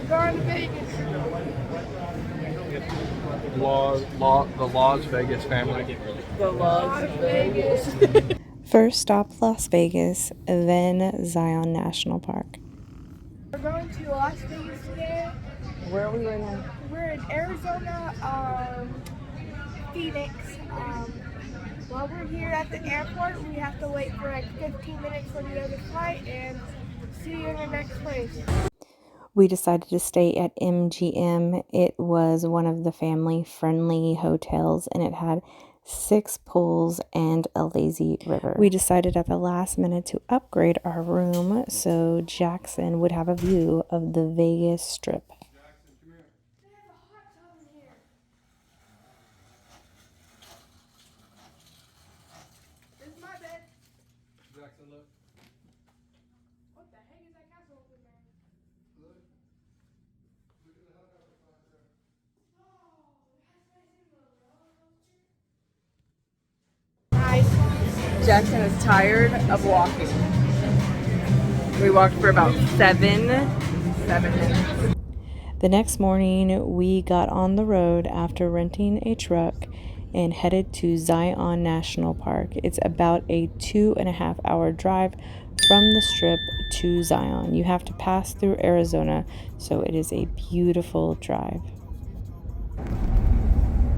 going to Vegas. The Las Vegas family. The Las Vegas. First stop Las Vegas, then Zion National Park. We're going to Las Vegas today. Where are we right now? We're in Arizona, Phoenix. While we're here at the airport, we have to wait for like 15 minutes for the other flight, and see you in the next place. We decided to stay at MGM. It was one of the family-friendly hotels, and it had 6 pools and a lazy river. We decided at the last minute to upgrade our room so Jackson would have a view of the Vegas Strip. Jackson, look. What the heck is that castle over there? Look. Look at the helicopter. Nice. Jackson is tired of walking. We walked for about 7 minutes. The next morning, we got on the road after renting a truck and headed to Zion National Park. It's about a 2.5-hour drive from the Strip to Zion. You have to pass through Arizona, so it is a beautiful drive.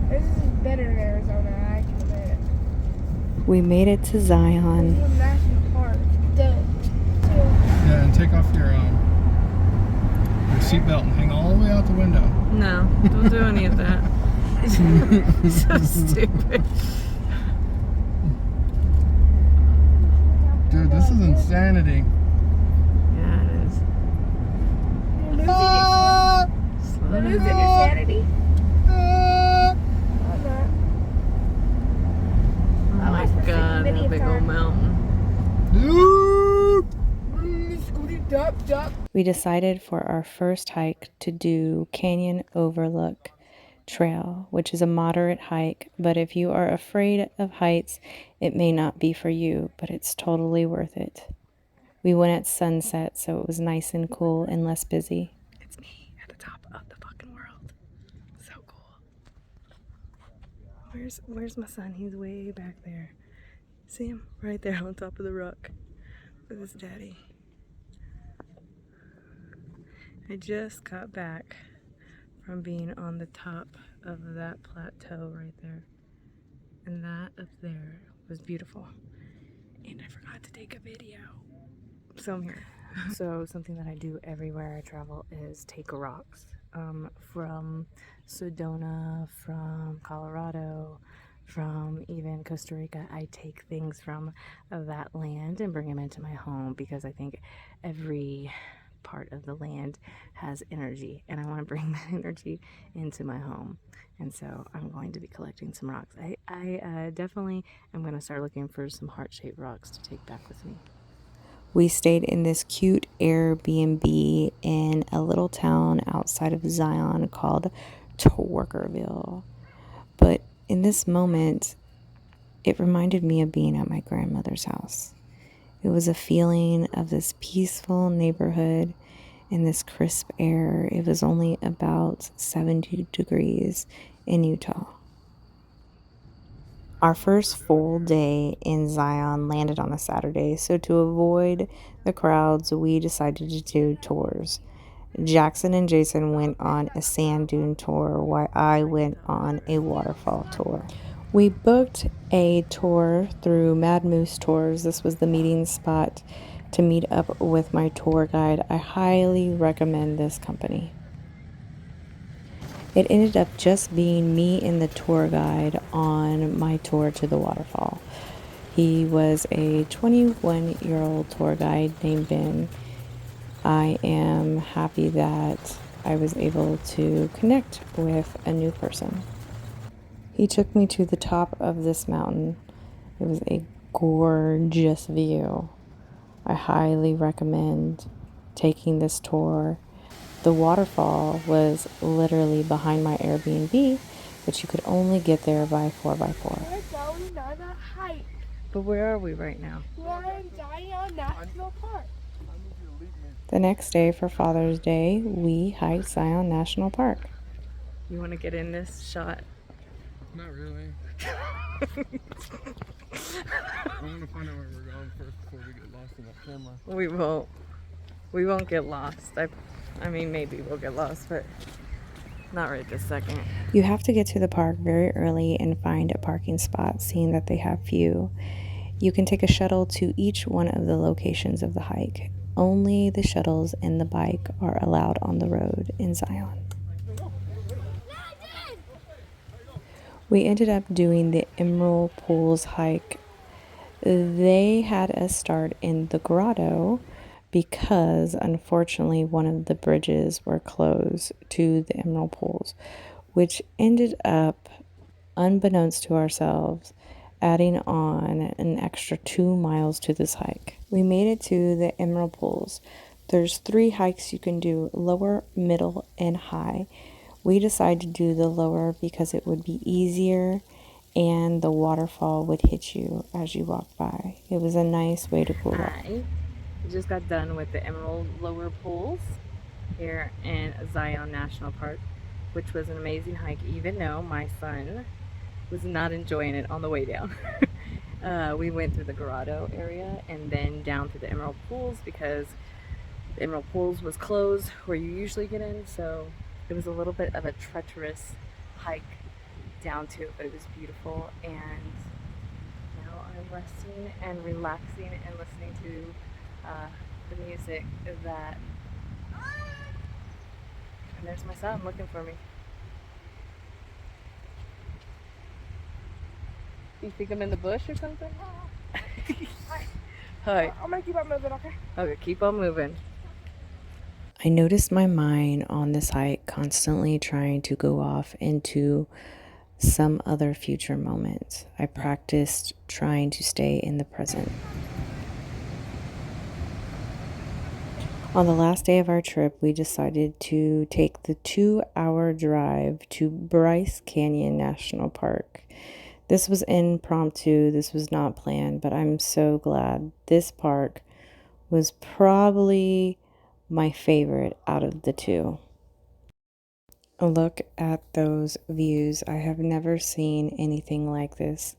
This is better than Arizona, I can admit. We made it to Zion. This is a national park. Yeah, and take off your seatbelt and hang all the way out the window. No, don't do any of that. So stupid. Dude, this is insanity. Yeah, it is. You're losing your sanity. Oh my god, that big old mountain. We decided for our first hike to do Canyon Overlook Trail, which is a moderate hike, but if you are afraid of heights, it may not be for you, but it's totally worth it. We went at sunset, so it was nice and cool and less busy. It's me at the top of the fucking world. So cool. Where's my son? He's way back there. See him? Right there on top of the rock with his daddy. I just got back from being on the top of that plateau right there. And that up there was beautiful. And I forgot to take a video. So I'm here. So something that I do everywhere I travel is take rocks. From Sedona, from Colorado, from even Costa Rica. I take things from that land and bring them into my home because I think every part of the land has energy and I want to bring that energy into my home, and so I'm going to be collecting some rocks. I definitely am going to start looking for some heart-shaped rocks to take back with me. We stayed in this cute Airbnb in a little town outside of Zion called Twerkerville, but in this moment it reminded me of being at my grandmother's house. It was a feeling of this peaceful neighborhood and this crisp air. It was only about 70 degrees in Utah. Our first full day in Zion landed on a Saturday, so to avoid the crowds, we decided to do tours. Jackson and Jason went on a sand dune tour while I went on a waterfall tour. We booked a tour through Mad Moose Tours. This was the meeting spot to meet up with my tour guide. I highly recommend this company. It ended up just being me and the tour guide on my tour to the waterfall. He was a 21-year-old tour guide named Ben. I am happy that I was able to connect with a new person. He took me to the top of this mountain. It was a gorgeous view. I highly recommend taking this tour. The waterfall was literally behind my Airbnb, but you could only get there by 4x4. We're going on a hike. But where are we right now? We're in Zion National Park. The next day for Father's Day, we hiked Zion National Park. You want to get in this shot? Not really. I want to find out where we're going first before we get lost in that camera. We won't. We won't get lost. I mean, maybe we'll get lost, but not right this second. You have to get to the park very early and find a parking spot, seeing that they have few. You can take a shuttle to each one of the locations of the hike. Only the shuttles and the bike are allowed on the road in Zion. We ended up doing the Emerald Pools hike. They had us start in the grotto because unfortunately one of the bridges were closed to the Emerald Pools, which ended up, unbeknownst to ourselves, adding on an extra 2 miles to this hike. We made it to the Emerald Pools. There's 3 hikes you can do: lower, middle, and high. We decided to do the lower because it would be easier and the waterfall would hit you as you walk by. It was a nice way to cool off. We just got done with the Emerald Lower Pools here in Zion National Park, which was an amazing hike, even though my son was not enjoying it on the way down. We went through the grotto area and then down to the Emerald Pools because the Emerald Pools was closed where you usually get in, so it was a little bit of a treacherous hike down to it, but it was beautiful. And now I'm resting and relaxing and listening to the music that, and there's my son looking for me. You think I'm in the bush or something? Hi. I'm gonna keep on moving, okay? Okay, keep on moving. I noticed my mind on this hike constantly trying to go off into some other future moment. I practiced trying to stay in the present. On the last day of our trip, we decided to take the 2-hour drive to Bryce Canyon National Park. This was impromptu, this was not planned, but I'm so glad. This park was probably my favorite out of the 2. Look at those views. I have never seen anything like this.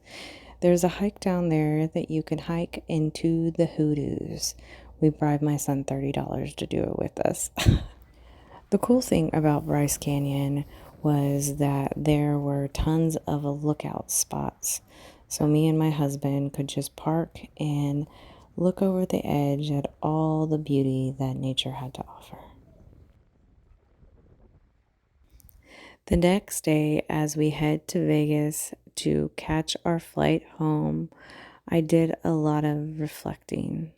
There's a hike down there that you can hike into the hoodoos. We bribed my son $30 to do it with us. The cool thing about Bryce Canyon was that there were tons of lookout spots. So me and my husband could just park and look over the edge at all the beauty that nature had to offer. The next day, as we head to Vegas to catch our flight home, I did a lot of reflecting.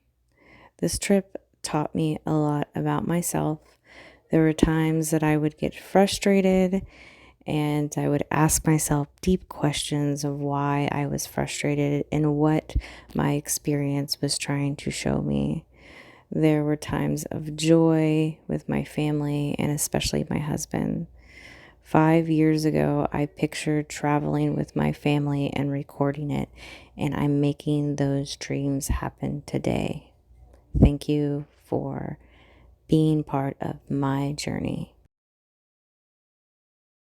This trip taught me a lot about myself. There were times that I would get frustrated and I would ask myself deep questions of why I was frustrated and what my experience was trying to show me. There were times of joy with my family and especially my husband. 5 years ago, I pictured traveling with my family and recording it, and I'm making those dreams happen today. Thank you for being part of my journey.